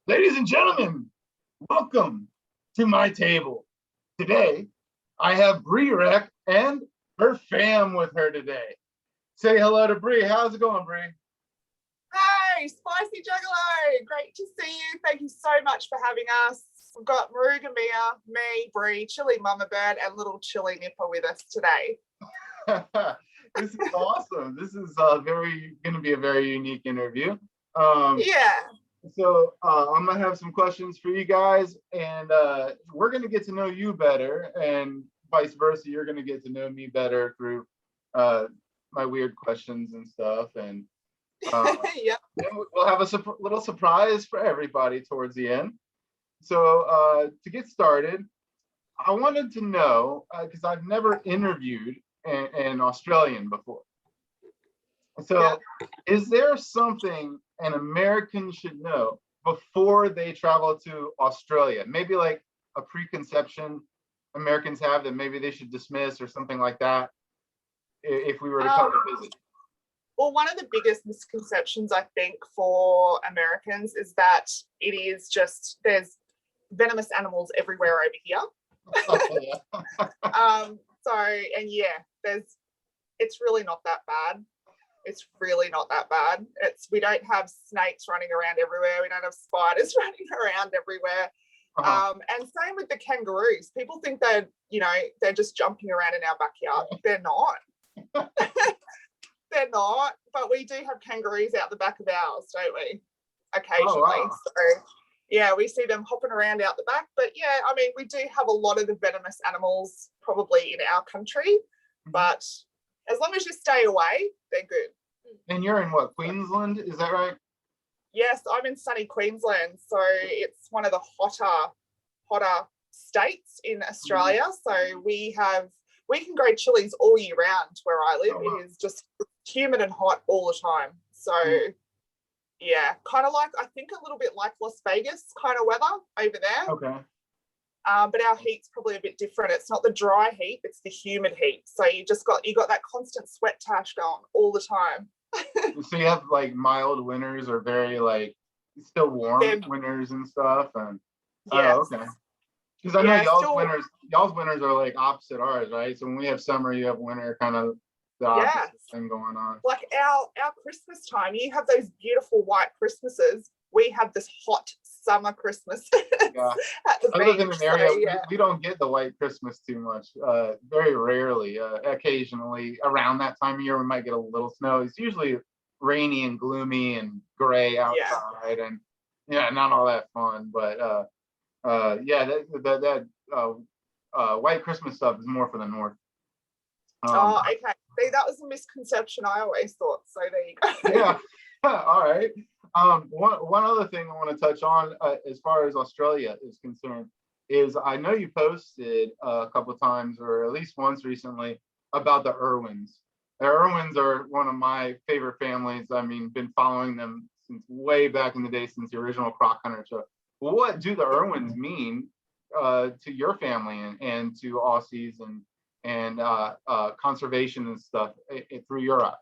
Ladies and gentlemen, welcome to my table. Today, I have Bree Rek and her fam with her today. Say hello to Bree. How's it going, Bree? Hey, Spicy Juggalo. Great to see you. Thank you so much for having us. We've got Maruga Mia, me, Bree, Chili Mama Bird, and little Chili Nipper with us today. This is awesome. This is going to be a very unique interview. Yeah. So I'm gonna have some questions for you guys, and we're gonna get to know you better, and vice versa. You're gonna get to know me better through my weird questions and stuff, and Yep. we'll have a little surprise for everybody towards the end. So to get started, I wanted to know because I've never interviewed an Australian before. So, is there something an American should know before they travel to Australia? Maybe like a preconception Americans have that maybe they should dismiss or something like that if we were to come to visit. Well, one of the biggest misconceptions I think for Americans is that it is just there's venomous animals everywhere over here. Oh, yeah. It's really not that bad. It's really not that bad. We don't have snakes running around everywhere. We don't have spiders running around everywhere. And same with the kangaroos. People think they're just jumping around in our backyard. They're not. They're not. But we do have kangaroos out the back of ours, don't we? Occasionally. Oh, wow. So yeah, we see them hopping around out the back. But yeah, I mean, we do have a lot of the venomous animals probably in our country, but as long as you stay away, they're good. And you're in what, Queensland? Is that right? Yes, I'm in sunny Queensland. So it's one of the hotter states in Australia. So we can grow chilies all year round where I live. It is just humid and hot all the time. So yeah, kind of like, I think a little bit like Las Vegas kind of weather over there. Okay. But our heat's probably a bit different. It's not the dry heat, it's the humid heat. So you got that constant sweat tash going all the time. So you have like mild winters or very like still warm winters and stuff, and yes. Oh, okay. Because I know y'all's winters are like opposite ours, right? So when we have summer, you have winter, kind of the opposite thing going on. Like our Christmas time, you have those beautiful white Christmases. We have this hot summer Christmas. Yeah. At the I beach, live in an area so, we don't get the white Christmas too much. Very rarely. Occasionally around that time of year we might get a little snow. It's usually rainy and gloomy and gray outside, and not all that fun. But that white Christmas stuff is more for the north. Okay. See, that was a misconception I always thought. So there you go. Yeah. All right. One other thing I want to touch on as far as Australia is concerned is I know you posted a couple of times, or at least once recently, about the Irwins. The Irwins are one of my favorite families. I mean, been following them since way back in the day, since the original Croc Hunter show. What do the Irwins mean to your family and to Aussies and conservation and stuff through your eyes?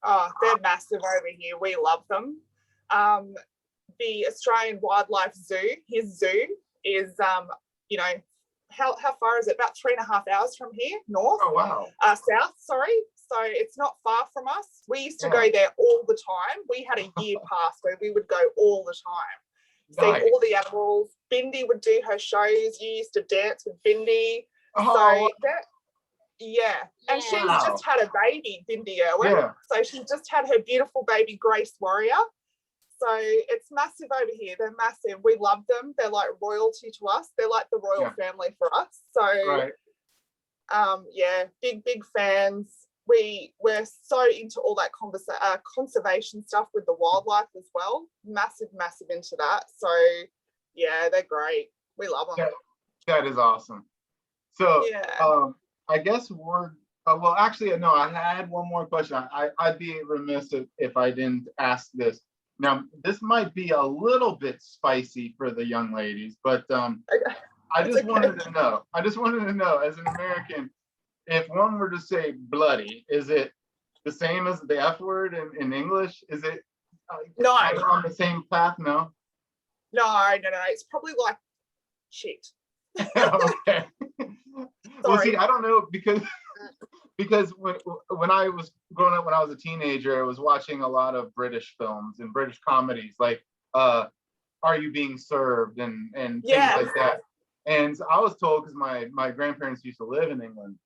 Oh, they're massive over here. We love them. The Australian Wildlife Zoo, his zoo is, how far is it? About 3.5 hours from here, north. Oh, wow. South, sorry. So it's not far from us. We used to go there all the time. We had a year pass where we would go all the time. Nice. See all the animals. Bindi would do her shows. You used to dance with Bindi. Oh, so and she's just had a baby, Bindi Irwin. Yeah. So she's just had her beautiful baby Grace Warrior. So it's massive over here. They're massive. We love them. They're like royalty to us. They're like the royal family for us. So big fans. We're so into all that conservation stuff with the wildlife as well. Massive into that. So yeah, they're great. We love them. That is awesome. So I guess we're well, actually, no, I had one more question. I'd be remiss if I didn't ask this. Now, this might be a little bit spicy for the young ladies, but I just wanted to know, as an American, if one were to say bloody, is it the same as the F word in English? Is it no on the same path? No. No. It's probably like shit. Okay. Well, see, Sorry. I don't know because when I was growing up, when I was a teenager, I was watching a lot of British films and British comedies, like Are You Being Served and things Yeah. like that. And I was told, because my grandparents used to live in England,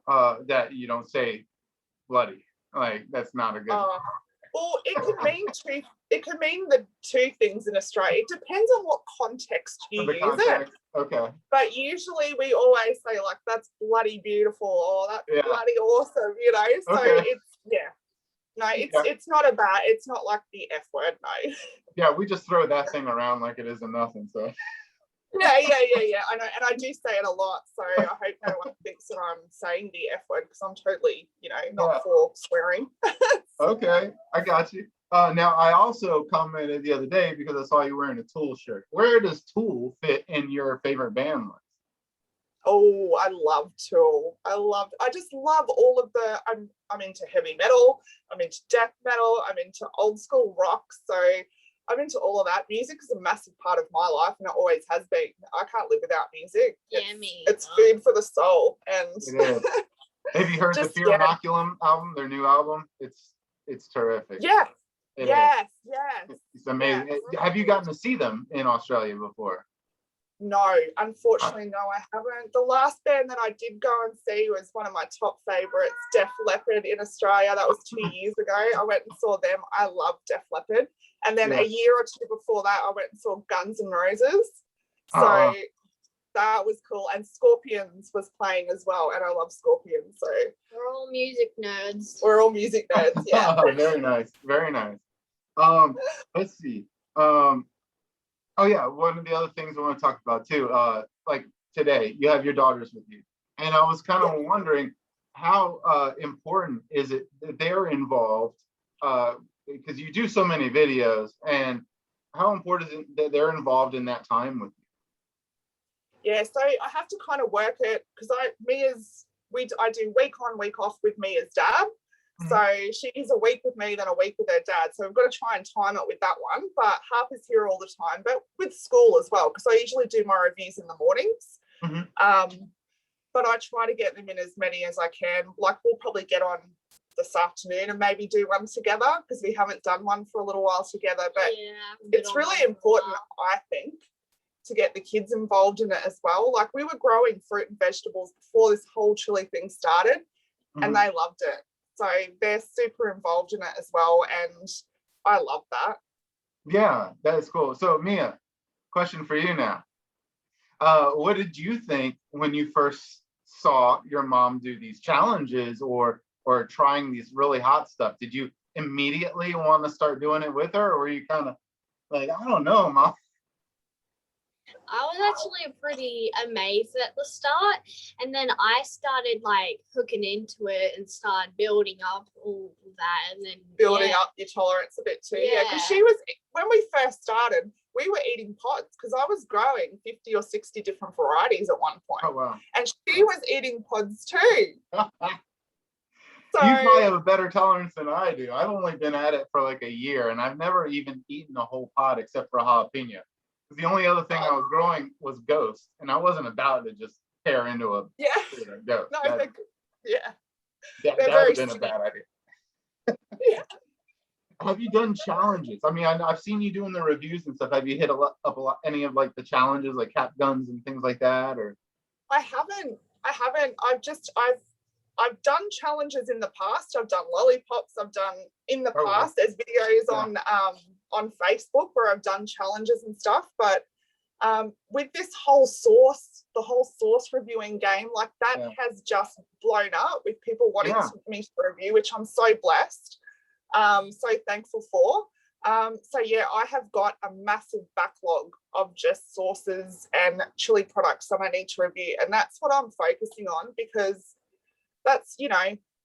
that you don't say bloody. Like that's not a good. Well, it can mean two. It can mean the two things in Australia. It depends on what context you use it. Okay. But usually we always say like that's bloody beautiful or that's bloody awesome, you know. So it's it's not a bad. It's not like the F word, no. Yeah, we just throw that thing around like it isn't nothing. So. Yeah. I know, and I do say it a lot. So I hope no one thinks that I'm saying the F word because I'm totally, not for swearing. Okay, I got you. Now, I also commented the other day because I saw you wearing a Tool shirt. Where does Tool fit in your favorite band list? Oh, I love Tool. I just love all of the. I'm into heavy metal. I'm into death metal. I'm into old school rock. So I'm into all of that. Music is a massive part of my life, and it always has been. I can't live without music. It's food for the soul. And have you heard the Fear Inoculum album? Their new album. It's terrific. Yeah. Yes. It's amazing. Yeah. Have you gotten to see them in Australia before? No, unfortunately, no, I haven't. The last band that I did go and see was one of my top favorites, Def Leppard in Australia. That was 2 years ago. I went and saw them. I love Def Leppard. And then a year or two before that, I went and saw Guns N' Roses. So that was cool. And Scorpions was playing as well. And I love Scorpions. So we're all music nerds. Yeah. Very nice. Very nice. Let's see. Oh yeah, one of the other things I want to talk about too, like today, you have your daughters with you. And I was kind of wondering how important is it that they're involved, because you do so many videos, and how important is it that they're involved in that time with you? Yeah, so I have to kind of work it, because I do week on, week off with Mia's dad. So she's a week with me, then a week with her dad. So we've got to try and time it with that one. But Harper's here all the time, but with school as well, because I usually do my reviews in the mornings. But I try to get them in as many as I can. Like we'll probably get on this afternoon and maybe do one together, because we haven't done one for a little while together. But it's really important, I think, to get the kids involved in it as well. Like we were growing fruit and vegetables before this whole chili thing started, and they loved it. So they're super involved in it as well, and I love that. Yeah, that is cool. So Mia, question for you now. What did you think when you first saw your mom do these challenges or trying these really hot stuff? Did you immediately want to start doing it with her, or were you kind of like, I don't know, Mom? I was actually pretty amazed at the start, and then I started like hooking into it and started building up all that, and then building up your tolerance a bit too. Yeah, because when we first started, we were eating pods, because I was growing 50 or 60 different varieties at one point. Oh wow! And she was eating pods too. So, you probably have a better tolerance than I do. I've only been at it for like a year, and I've never even eaten a whole pod except for a jalapeno. The only other thing I was growing was Ghost, and I wasn't about to just tear into a Ghost. No, that would have been a bad idea. Yeah. Have you done challenges? I mean, I've seen you doing the reviews and stuff. Have you hit any of like the challenges, like cap guns and things like that, or? I haven't. I've done challenges in the past. I've done lollipops. I've done in the past. There's videos on Facebook where I've done challenges and stuff. But with this whole the whole sauce reviewing game, like that has just blown up with people wanting me to review, which I'm so blessed, so thankful for. I have got a massive backlog of just sauces and chili products that I need to review, and that's what I'm focusing on, because that's,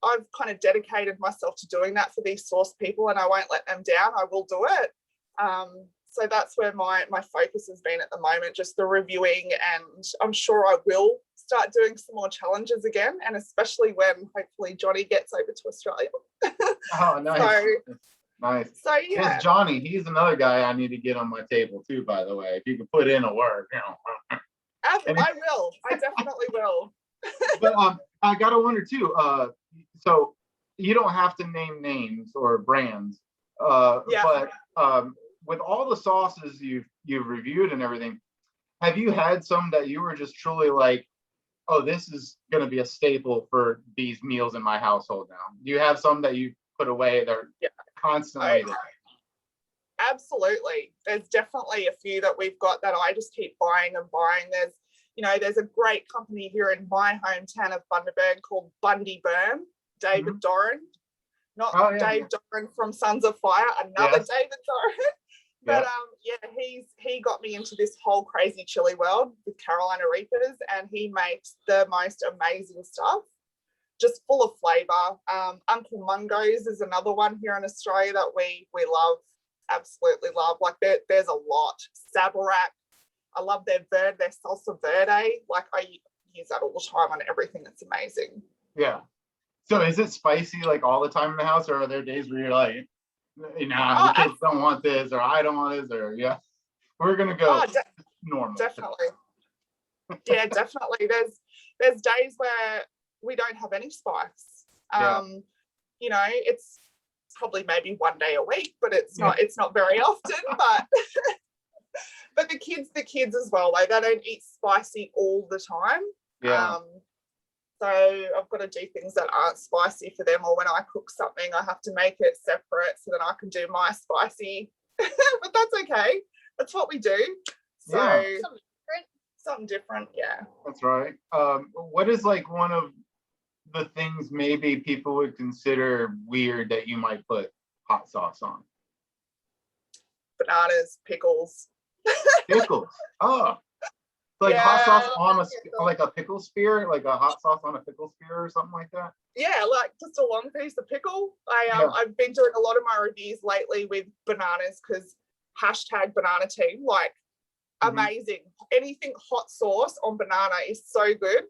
I've kind of dedicated myself to doing that for these sauce people, and I won't let them down. I will do it. So that's where my focus has been at the moment, just the reviewing, and I'm sure I will start doing some more challenges again, and especially when hopefully Johnny gets over to Australia. Oh, nice. Nice. So Yes, yeah, Johnny, he's another guy I need to get on my table too, by the way. If you could put in a word, And I will. I definitely will. but I gotta wonder too. So you don't have to name names or brands, Yeah. but with all the sauces you've reviewed and everything, have you had some that you were just truly like, oh, this is gonna be a staple for these meals in my household now? Do you have some that you put away that are Yeah. constantly there? Absolutely. There's definitely a few that we've got that I just keep buying and buying. There's a great company here in my hometown of Bundaberg called Bundy Burn, David Doran, not Dave Doran from Sons of Fire, another David Doran. But he got me into this whole crazy chili world with Carolina Reapers, and he makes the most amazing stuff, just full of flavor. Uncle Mungo's is another one here in Australia that we love, absolutely love. Like there's a lot. Sabarak, I love their salsa verde. Like I use that all the time on everything. It's amazing. Yeah. So is it spicy like all the time in the house, or are there days where you're like, nah, the kids don't want this, or I don't want this, or we're gonna go normal? Definitely. Yeah, definitely. There's days where we don't have any spice. It's probably maybe one day a week, but it's not very often. But the kids as well, like they don't eat spicy all the time. Yeah. So I've got to do things that aren't spicy for them, or when I cook something, I have to make it separate so that I can do my spicy. But that's okay. That's what we do. So something different. Yeah. That's right. What is like one of the things maybe people would consider weird that you might put hot sauce on? Bananas, pickles. Pickles. Oh. Like hot sauce on like a pickle spear, like a hot sauce on a pickle spear or something like that? Yeah, like just a long piece of pickle. I've been doing a lot of my reviews lately with bananas because #banana team, like amazing. Anything hot sauce on banana is so good.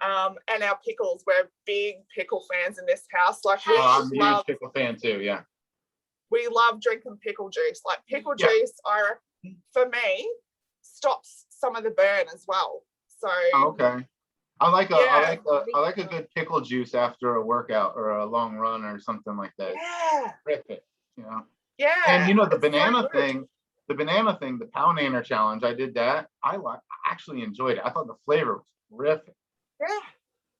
And our pickles, we're big pickle fans in this house. Like I'm a huge pickle fan too, yeah. We love drinking pickle juice. Like pickle juice, for me, stops some of the burn as well. So okay. I like a good pickle juice after a workout or a long run or something like that. Yeah. Rip it, Yeah. And the banana thing, the Pownaner challenge, I did that. I actually enjoyed it. I thought the flavor was terrific. Yeah.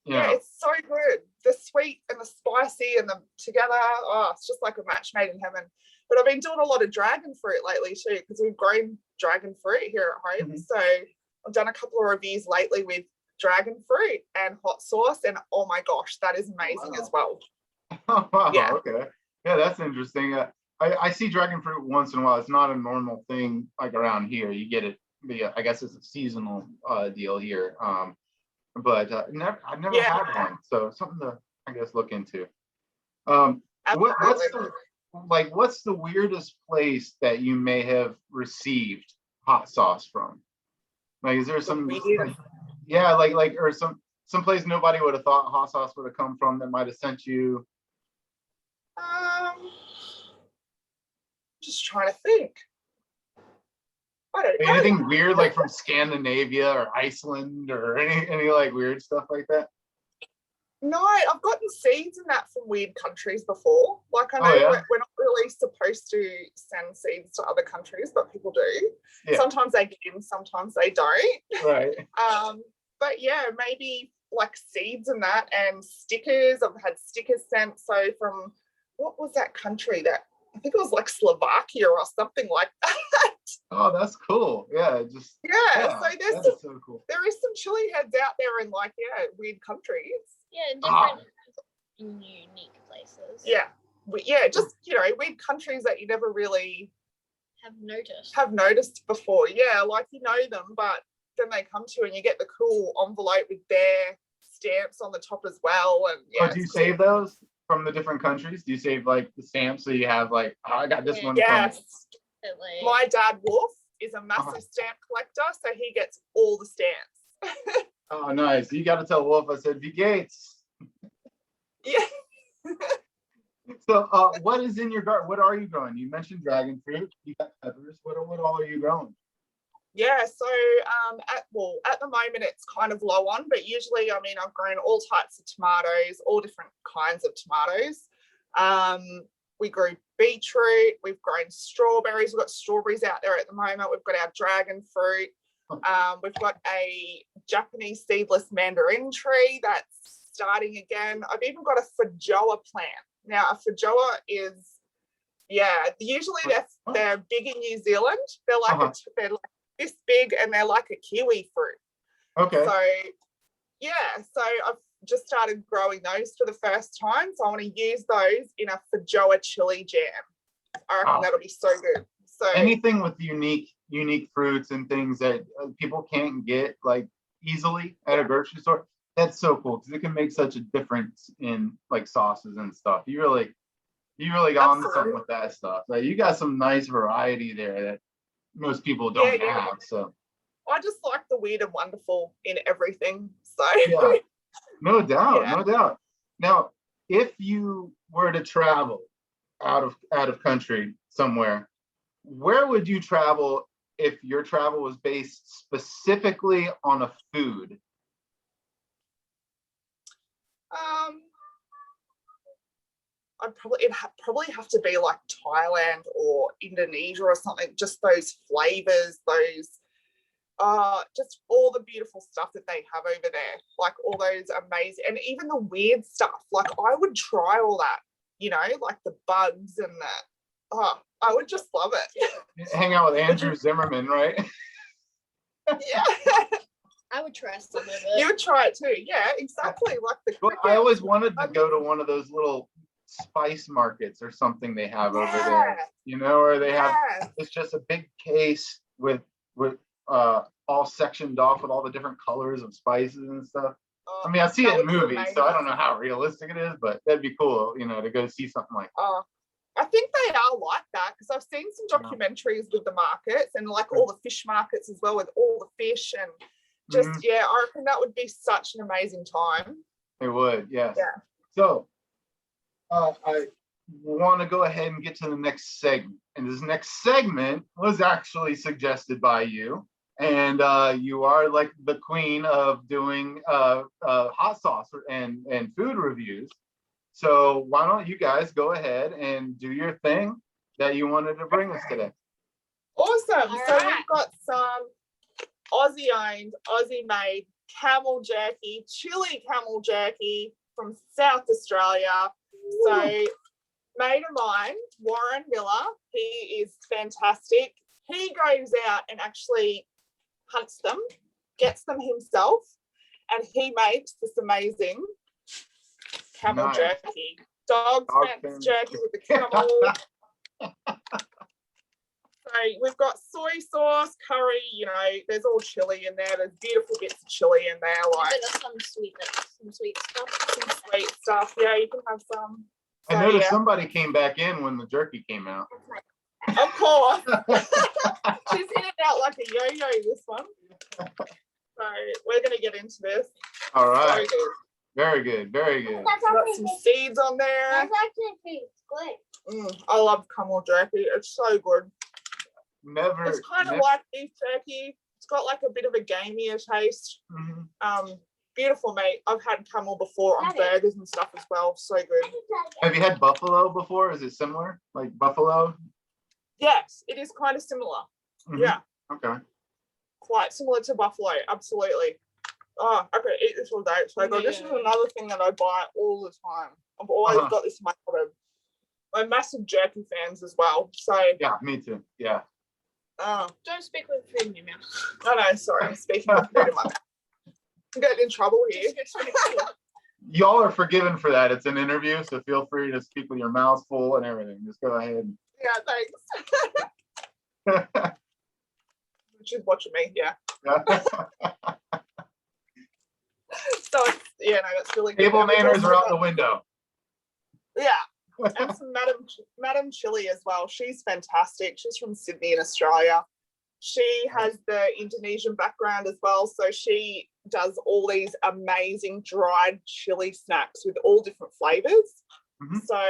Yeah, it's so good. The sweet and the spicy and the together, it's just like a match made in heaven. But I've been doing a lot of dragon fruit lately too, because we've grown dragon fruit here at home. So I've done a couple of reviews lately with dragon fruit and hot sauce, and oh my gosh, that is amazing as well. Oh, wow. Yeah. Okay. Yeah, that's interesting. I see dragon fruit once in a while. It's not a normal thing like around here. You get it. I guess it's a seasonal deal here. But I've never had one, so something to I guess look into. What's the weirdest place that you may have received hot sauce from? Like, is there some or some place nobody would have thought hot sauce would have come from that might have sent you? Just trying to think. I don't know. Anything weird like from Scandinavia or Iceland or any like weird stuff like that? No, I've gotten seeds and that from weird countries before. Like I know we're not really supposed to send seeds to other countries, but people do. Yeah. Sometimes they get in, sometimes they don't. Right. But yeah, maybe like seeds and that, and stickers. I've had stickers sent. So from what was that country that I think it was like Slovakia or something like that. Oh, that's cool. Yeah, so so cool. There is some chili heads out there in like weird countries. Yeah, different unique places. Yeah, just weird countries that you never really have noticed before. Yeah, like you know them, but then they come to you and you get the cool envelope with their stamps on the top as well. And do you save those from the different countries? Do you save like the stamps so you have like, I got this one? Yes. My dad Wolf is a massive stamp collector, so he gets all the stamps. Oh, nice. You got to tell Wolf I said V Gates. Yeah. So, what is in your garden? What are you growing? You mentioned dragon fruit. You got peppers. What all are you growing? Yeah, so at the moment it's kind of low on, but usually, I mean, I've grown all types of tomatoes, all different kinds of tomatoes. We grew beetroot, we've grown strawberries, we've got strawberries out there at the moment, we've got our dragon fruit, we've got a Japanese seedless mandarin tree that's starting again. I've even got a feijoa plant. Now, a feijoa is, usually they're big in New Zealand. They're like they're like this big and they're like a kiwi fruit. Okay. So I've just started growing those for the first time. So I want to use those in a feijoa chili jam. I reckon that'll be so good. So anything with unique fruits and things that people can't get like easily at a grocery store, that's so cool because it can make such a difference in like sauces and stuff. You really got on something with that stuff. Like you got some nice variety there that most people don't have. So I just like the weird and wonderful in everything. So no doubt. Now, if you were to travel out of country somewhere, where would you travel if your travel was based specifically on a food? It'd probably have to be like Thailand or Indonesia or something. Just those flavors, those just all the beautiful stuff that they have over there, like all those amazing, and even the weird stuff. Like I would try all that, like the bugs and that. I would just love it. Hang out with Andrew Zimmerman, right? Yeah. I would try some of it. You would try it too. Yeah, exactly. Like I always wanted to go to one of those little spice markets or something they have over there, or they have, it's just a big case with all sectioned off with all the different colors of spices and stuff. I mean, I see it in movies, so I don't know how realistic it is, but that'd be cool, to go see something like that. I think they are like that because I've seen some documentaries with the markets and like all the fish markets as well, with all the fish and just I reckon that would be such an amazing time. It would, yes. Yeah. So I want to go ahead and get to the next segment, and this next segment was actually suggested by you, and you are like the queen of doing hot sauce and food reviews. So why don't you guys go ahead and do your thing that you wanted to bring us today? Awesome. So we've got some Aussie-owned, Aussie-made camel jerky, chili camel jerky from South Australia. So mate of mine, Warren Miller, he is fantastic. He goes out and actually hunts them, gets them himself, and he makes this amazing camel jerky. Dog fence jerky with the camel. So we've got soy sauce, curry, there's all chili in there. There's beautiful bits of chili in there. Like some sweet stuff. Some sweet stuff. Yeah, you can have some. I noticed somebody came back in when the jerky came out. Of course. She's in and out like a yo-yo, this one. So we're going to get into this. All right. Very good. Very good. Got some seeds on there. That's actually pretty good. I love camel jerky. It's so good. It's kind of like beef jerky. It's got like a bit of a gamier taste. Beautiful meat. I've had camel before on burgers and stuff as well. So good. Have you had buffalo before? Is it similar? Like buffalo? Yes, it is kind of similar. Yeah. Okay. Quite similar to buffalo. Absolutely. Oh, I could eat this all day. It's so good. This is another thing that I buy all the time. I've always got this in my cupboard. I'm massive jerky fans as well. So yeah, me too. Yeah. Don't speak with food in your mouth. Oh no, sorry, I'm speaking with food in my mouth. I'm getting in trouble here. Y'all are forgiven for that. It's an interview, so feel free to speak with your mouth full and everything. Just go ahead. Yeah, thanks. She's watching me, yeah. So that's really good. Table manners are out the window. Yeah. And some Madam Chili as well. She's fantastic. She's from Sydney in Australia. She has the Indonesian background as well. So she does all these amazing dried chili snacks with all different flavors. Mhm. So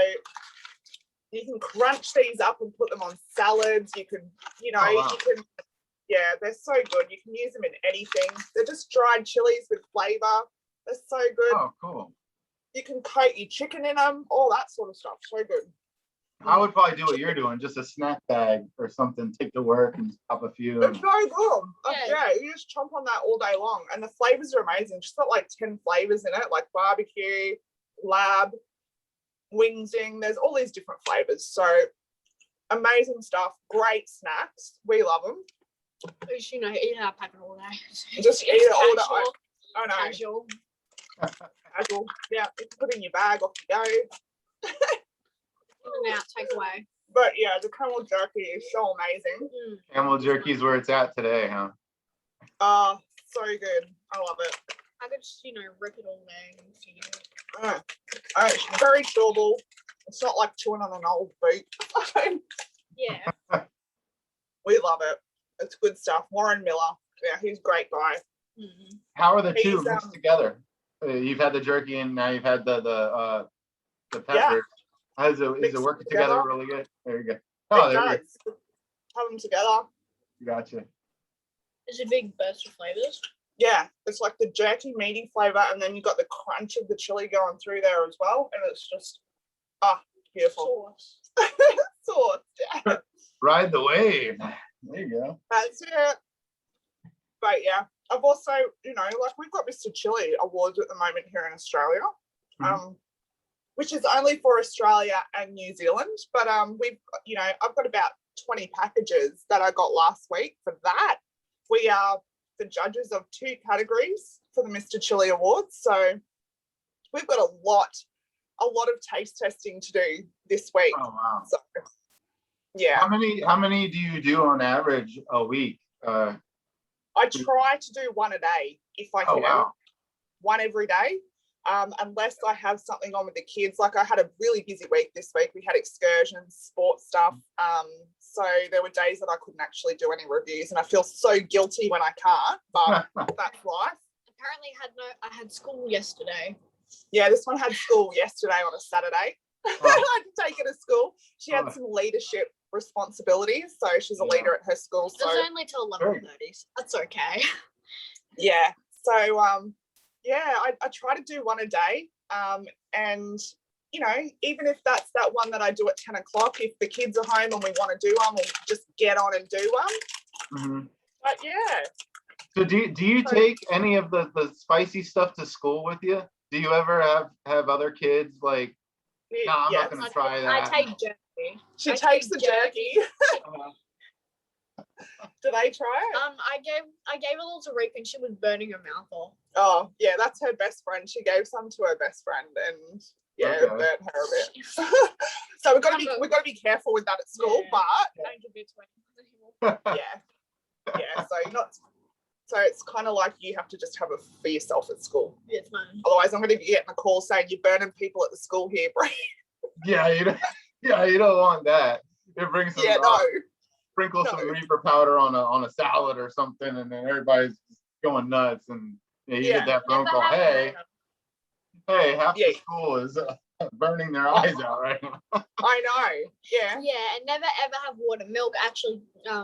you can crunch these up and put them on salads. You can, Oh, wow. you can, yeah, they're so good. You can use them in anything. They're just dried chilies with flavor. They're so good. Oh, cool. You can coat your chicken in them, all that sort of stuff. So good. I would probably do what you're doing, just a snack bag or something, take to work and pop a few. It's so good. Yeah. You just chomp on that all day long. And the flavors are amazing. She's got like 10 flavors in it, like barbecue, lab, wingzing. There's all these different flavors. So amazing stuff. Great snacks. We love them. Because, you know, eat our packet all day. Just eat it all day. Casual. I know. Casual. Casual. Yeah, you can put in your bag, off you go. In and out, take away. But yeah, the camel jerky is so amazing. Camel jerky's where it's at today, huh? So good. I love it. I could just, you know, rip it all day and feed it. It's very chewable. It's not like chewing on an old boot. Yeah. We love it. It's good stuff. Warren Miller. Yeah, he's a great guy. How are the two He's, mixed together? You've had the jerky and now you've had the pepper. Is it working together really good? There you go. Oh, there you go. Have them together. Gotcha. It's a big burst of flavors. Yeah, it's like the jerky meaty flavor, and then you got the crunch of the chili going through there as well, and it's just beautiful. Sauce. Yeah. Ride the wave. There you go. That's it. But yeah, I've also, you know, like we've got Mr. Chili awards at the moment here in Australia, which is only for Australia and New Zealand. But we've, you know, I've got about 20 packages that I got last week for that. We are the judges of 2 categories for the Mr. Chili Awards. So we've got a lot of taste testing to do this week. Oh wow. So yeah. How many do you do on average a week? I try to do one a day if I can. Oh, wow. One every day. Unless I have something on with the kids. Like I had a really busy week this week. We had excursions, sports stuff. So there were days that I couldn't actually do any reviews, and I feel so guilty when I can't, but that's life. Apparently I had school yesterday. Yeah, this one had school yesterday on a Saturday. I had to take her to school. She had some leadership responsibilities, so she's a leader at her school. So it was only till 11:30. That's okay. Yeah. So I try to do one a day. And you know, even if that's that one that I do at 10 o'clock, if the kids are home and we want to do one, we'll just get on and do one. But yeah. So do you take any of the spicy stuff to school with you? Do you ever have other kids like, no, I'm not going to try that? I take jerky. She takes the jerky. Did they try it? I gave a little to Rek and she was burning her mouth off. Oh yeah, that's her best friend. She gave some to her best friend, and it burnt her a bit. So we've got to be careful with that at school. Yeah. But don't give it to anyone. yeah. So you're not. So it's kind of like you have to just have it for yourself at school. Yeah, it's fine. Otherwise, I'm going to be getting a call saying you're burning people at the school here, Bree. Yeah, you don't want that. It brings some. Sprinkle some Reaper powder on a salad or something, and then everybody's going nuts. And you get that phone call. Hey, half the school is burning their eyes out right now. I know. Yeah. Yeah, and never ever have water. Milk actually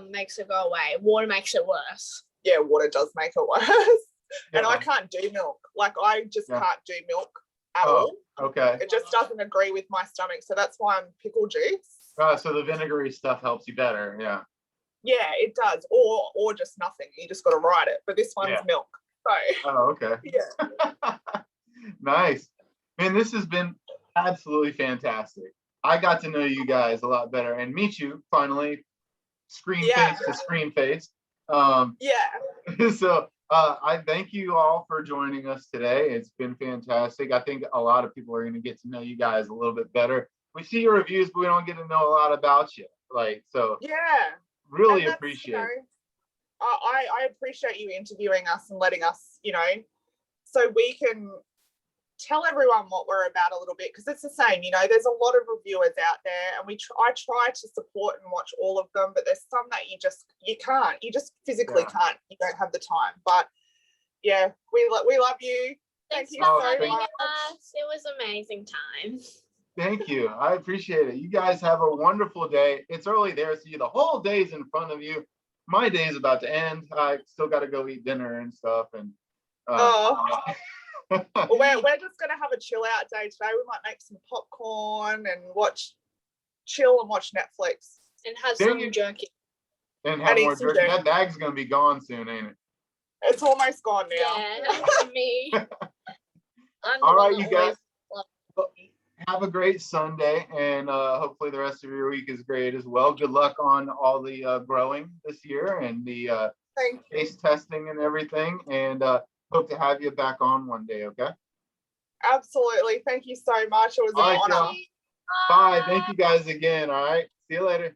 makes it go away. Water makes it worse. Yeah, water does make it worse. And I can't do milk. Like I just can't do milk at all. Okay. It just doesn't agree with my stomach, so that's why I'm pickle juice. So the vinegary stuff helps you better, yeah. Yeah, it does. Or just nothing. You just got to ride it. But this one's milk. So. Oh, okay. Yeah. Nice. Man, this has been absolutely fantastic. I got to know you guys a lot better and meet you finally, screen face to screen face. So I thank you all for joining us today. It's been fantastic. I think a lot of people are going to get to know you guys a little bit better. We see your reviews, but we don't get to know a lot about you. Really appreciate it. I appreciate you interviewing us and letting us, so we can tell everyone what we're about a little bit, because it's the same, there's a lot of reviewers out there, and I try to support and watch all of them, but there's some that you just physically can't, you don't have the time. But yeah, we love you. Thank you so much. It was amazing times. Thank you. I appreciate it. You guys have a wonderful day. It's early there, so the whole day's in front of you. My day is about to end. I still got to go eat dinner and stuff. And Oh, well, we're just gonna have a chill out day today. We might make some popcorn and chill and watch Netflix and have some jerky. And have more jerky. That bag's gonna be gone soon, ain't it? It's almost gone now. Yeah, me. All right, you guys. Have a great Sunday, and hopefully the rest of your week is great as well. Good luck on all the growing this year and the taste testing and everything. And hope to have you back on one day. Okay. Absolutely. Thank you so much. It was an honor. Bye. Thank you guys again. All right. See you later.